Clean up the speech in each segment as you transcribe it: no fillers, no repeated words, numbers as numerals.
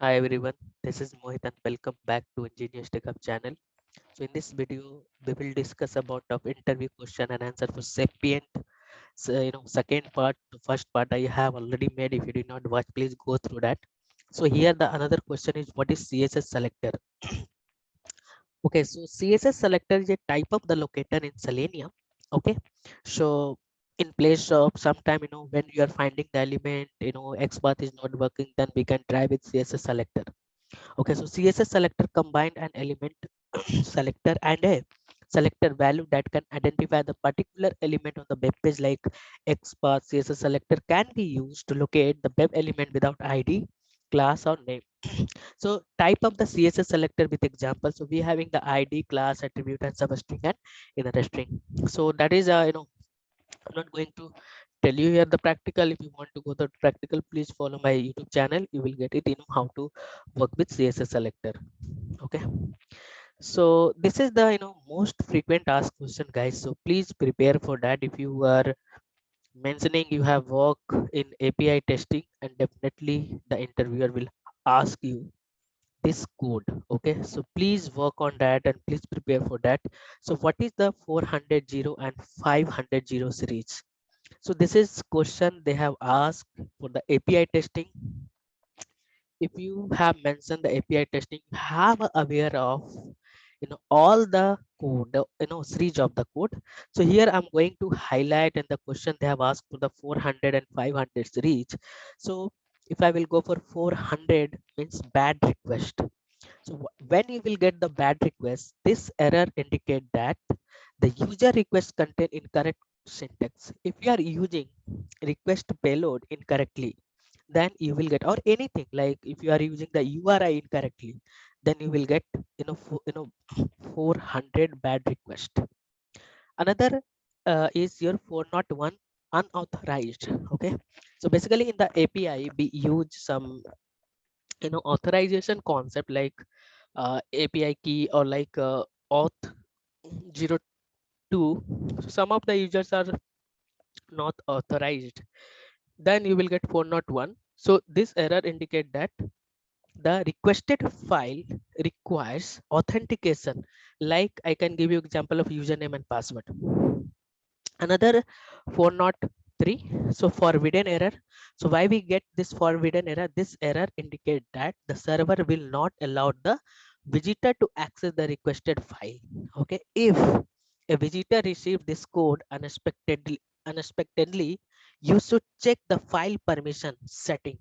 Hi everyone, this is Mohit and welcome back to Engineers Tech Hub channel. So in this video, we will discuss about of interview question and answer for Sapient. So, second part, the first part I have already made. If you did not watch, please go through that. So here the another question is what is CSS selector? Okay, so CSS selector is a type of the locator in Selenium. Okay, so in place of sometime when you are finding the element XPath is not working, then we can try with CSS selector. Okay, so CSS selector combined an element selector and a selector value that can identify the particular element on the web page like XPath. CSS selector can be used to locate the web element without ID, class or name. So type of the CSS selector with example. So we having the ID, class, attribute and substring and inner string. So that is I'm not going to tell you here the practical. If you want to go the practical, please follow my YouTube channel. You will get it, how to work with CSS selector. Okay. So this is the most frequent asked question, guys. So please prepare for that. If you are mentioning you have work in API testing, and definitely the interviewer will ask you this code. Okay, so please work on that and please prepare for that. So what is the 400 and 500 series? So this is question they have asked for the API testing. If you have mentioned the API testing, have aware of all the code, the series of the code. So here I'm going to highlight in the question they have asked for the 400 and 500 series. So if I will go for 400 means bad request. So when you will get the bad request, this error indicate that the user request contain incorrect syntax. If you are using request payload incorrectly, then you will get, or anything like if you are using the URI incorrectly, then you will get 400 bad request. Another is your 401 unauthorized. Okay, so basically in the API we use some authorization concept like API key or like auth 02. So some of the users are not authorized, then you will get 401. So this error indicate that the requested file requires authentication. Like I can give you example of username and password. Another 403, so forbidden error. So why we get this forbidden error? This error indicate that the server will not allow the visitor to access the requested file. Okay, if a visitor receive this code unexpectedly, you should check the file permission setting.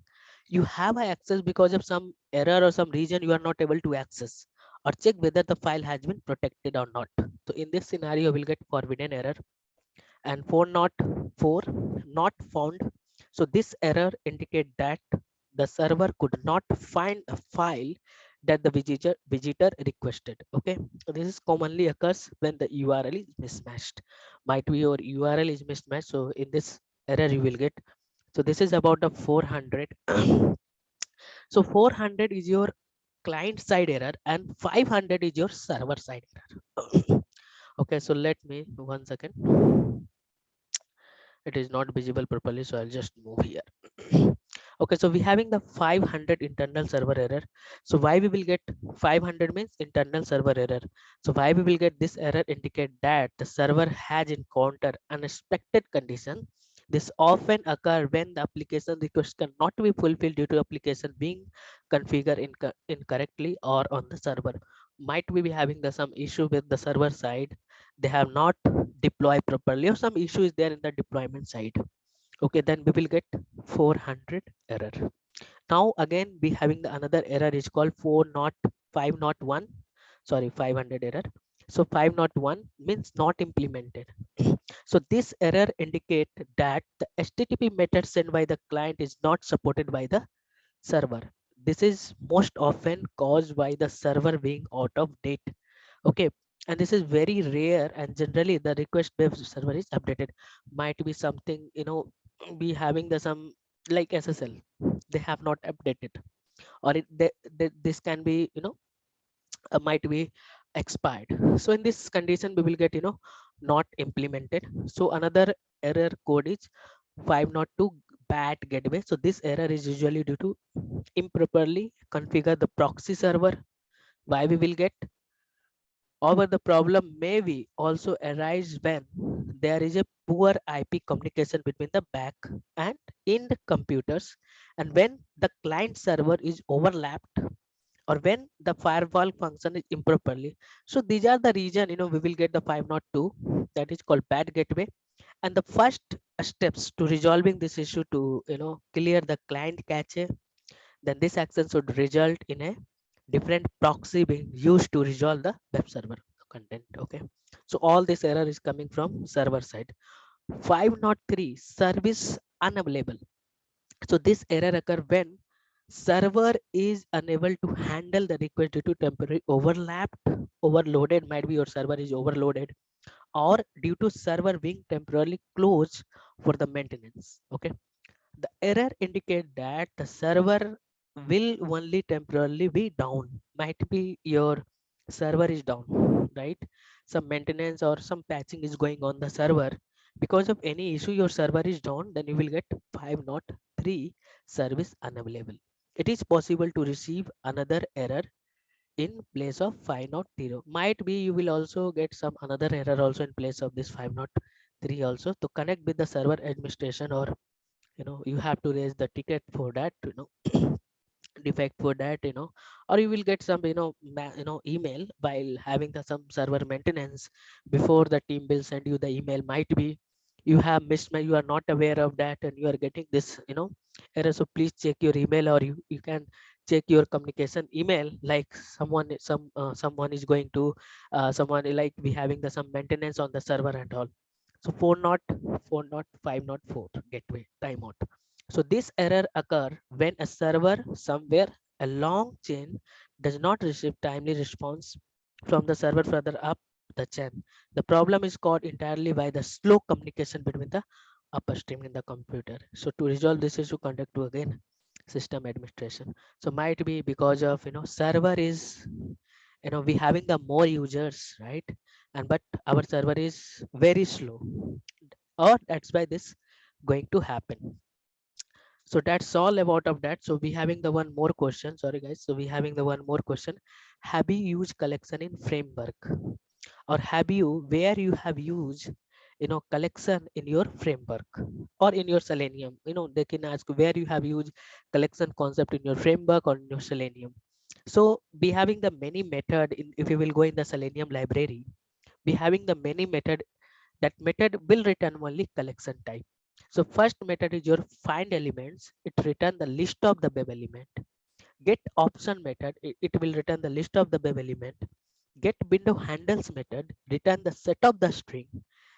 You have access because of some error or some reason you are not able to access, or check whether the file has been protected or not. So in this scenario we'll get forbidden error. And 404 not found. So this error indicate that the server could not find a file that the visitor requested. Okay, so this is commonly occurs when the URL is mismatched. Might be your URL is mismatched, so in this error you will get. So this is about the 400. So 400 is your client side error and 500 is your server side error. Okay, so let me 1 second. It is not visible properly, so I'll just move here. Okay, so we having the 500 internal server error. So why we will get 500 means internal server error. So why we will get this error indicate that the server has encountered unexpected condition. This often occur when the application request cannot be fulfilled due to application being configured incorrectly, or on the server might we be having the some issue with the server side. They have not deployed properly, or some issue is there in the deployment side. Okay, then we will get 400 error. Now again we having the another error is called 501. Sorry, 500 error. So 501 means not implemented. So this error indicate that the HTTP method sent by the client is not supported by the server. This is most often caused by the server being out of date. Okay, and this is very rare, and generally the request based server is updated. Might be something be having the some like SSL they have not updated, or this can be might be expired. So in this condition we will get not implemented. So another error code is 502 bad gateway. So this error is usually due to improperly configure the proxy server. Why we will get? However, the problem may be also arise when there is a poor IP communication between the back and in the computers, and when the client server is overlapped, or when the firewall function is improperly. So these are the reason, we will get the 502, that is called bad gateway. And the first steps to resolving this issue to, clear the client cache, then this action should result in a different proxy being used to resolve the web server content. Okay, so all this error is coming from server side. 503, service unavailable. So this error occur when server is unable to handle the request due to temporary overlapped, overloaded, might be your server is overloaded, or due to server being temporarily closed for the maintenance. Okay, the error indicate that the server will only temporarily be down. Might be your server is down, right? Some maintenance or some patching is going on the server. Because of any issue your server is down, then you will get 503, service unavailable. It is possible to receive another error in place of 503. Might be you will also get some another error also in place of this 503 also. To connect with the server administration, or you have to raise the ticket for that, defect for that, or you will get some, email while having the some server maintenance. Before the team will send you the email, might be you have missed, you are not aware of that, and you are getting this, error. So please check your email, or you can check your communication email, like someone is going to, someone like we having the some maintenance on the server and all. So 504 gateway timeout. So this error occur when a server somewhere a long chain does not receive timely response from the server further up the chain. The problem is caused entirely by the slow communication between the upstream in the computer. So to resolve this issue, conduct to again system administration. So might be because of, server is, we having the more users, right? And but our server is very slow, or that's why this going to happen. So that's all about of that. So we having the one more question, sorry guys, so we having the one more question. Have you used collection in framework, or have you, where you have used, collection in your framework or in your Selenium? They can ask where you have used collection concept in your framework or in your Selenium. So we having the many method in, if you will go in the Selenium library, we having the many method. That method will return only collection type. So first method is your find elements. It return the list of the web element. Get option method, it will return the list of the web element. Get window handles method, return the set of the string.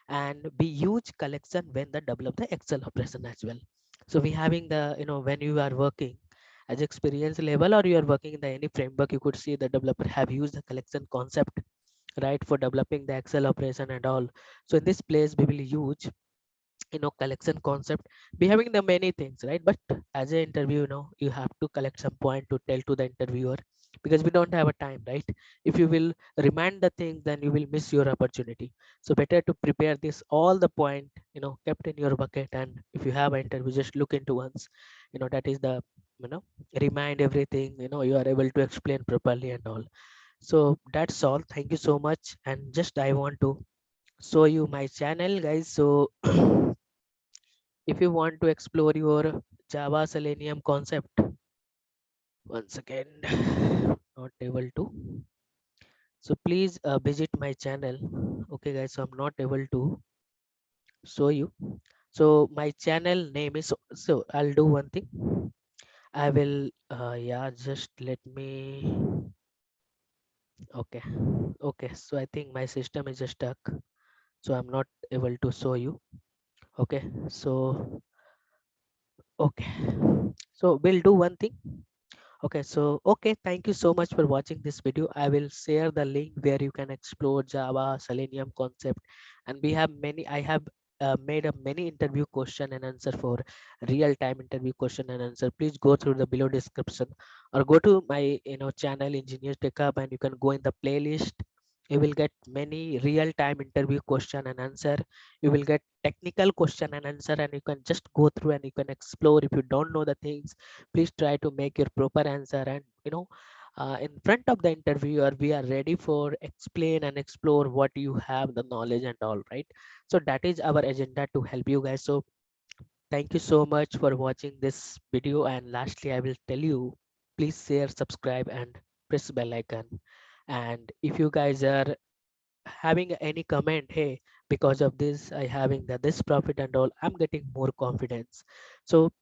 And we use collection when the develop the Excel operation as well. So we having the, when you are working as experience level, or you are working in the any framework, you could see the developer have used the collection concept, right, for developing the Excel operation and all. So in this place we will use, collection concept. We having the many things, right? But as an interview, you have to collect some point to tell to the interviewer, because we don't have a time, right? If you will remind the things, then you will miss your opportunity. So better to prepare this all the point, kept in your bucket. And if you have an interview, just look into once, that is the, you know remind everything, you are able to explain properly and all. So that's all. Thank you so much. And just I want to show you my channel, guys. So if you want to explore your Java Selenium concept, once again, not able to. So please visit my channel. Okay, guys. So I'm not able to show you. So my channel name is, so I'll do one thing. I will, yeah, just let me. Okay, okay. So I think my system is just stuck. So I'm not able to show you. Okay, so okay. So we'll do one thing. Okay, so okay, thank you so much for watching this video. I will share the link where you can explore Java Selenium concept, and we have many. I have made a many interview question and answer for real time interview question and answer. Please go through the below description, or go to my channel Engineers Tech Hub, and you can go in the playlist You will get many real-time interview question and answer. You will get technical question and answer, and you can just go through and you can explore. If you don't know the things, please try to make your proper answer. And in front of the interviewer, we are ready for explain and explore what you have the knowledge and all, right? So that is our agenda to help you guys. So thank you so much for watching this video. And lastly, I will tell you, please share, subscribe, and press bell icon. And if you guys are having any comment, hey, because of this I having this profit and all, I'm getting more confidence. So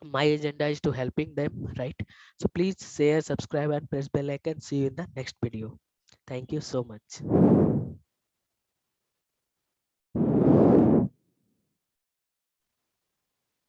my agenda is to helping them, right? So please share, subscribe, and press bell icon. See you in the next video. Thank you so much.